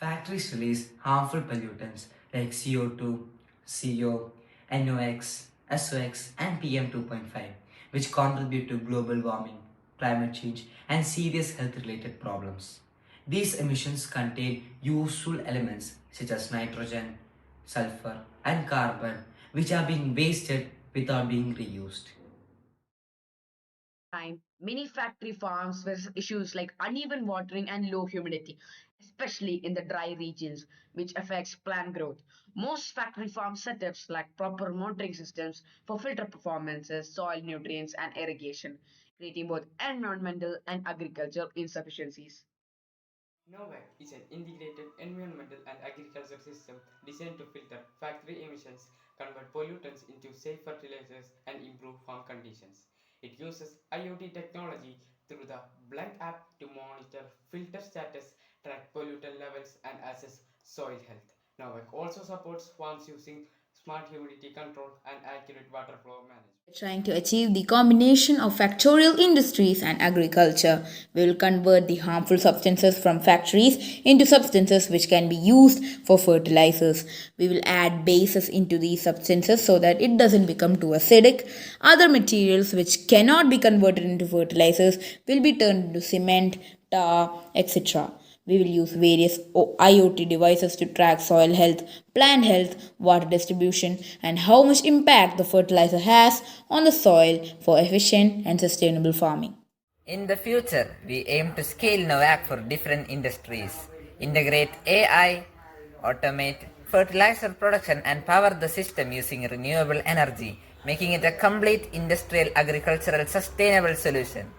Factories release harmful pollutants like CO2, CO, NOx, SOx, and PM2.5, which contribute to global warming, climate change, and serious health related problems. These emissions contain useful elements such as nitrogen, sulfur, and carbon, which are being wasted without being reused. Time, many factory farms face issues like uneven watering and low humidity, especially in the dry regions, which affects plant growth. Most factory farm setups lack proper monitoring systems for filter performances, soil nutrients, and irrigation, creating both environmental and agricultural insufficiencies. NOVAQ is an integrated environmental and agriculture system designed to filter factory emissions, convert pollutants into safe fertilizers, and improve farm conditions. It uses IoT technology through the Blank app to monitor filter status, track pollutant levels, and assess soil health. NOVAQ also supports farms using smart humidity control and accurate water flow management. Trying to achieve the combination of factorial industries and agriculture. We will convert the harmful substances from factories into substances which can be used for fertilizers. We will add bases into these substances so that it doesn't become too acidic. Other materials which cannot be converted into fertilizers will be turned into cement, tar, etc. We will use various IoT devices to track soil health, plant health, water distribution, and how much impact the fertilizer has on the soil for efficient and sustainable farming. In the future, we aim to scale NOVAQ for different industries, integrate AI, automate fertilizer production, and power the system using renewable energy, making it a complete industrial agricultural sustainable solution.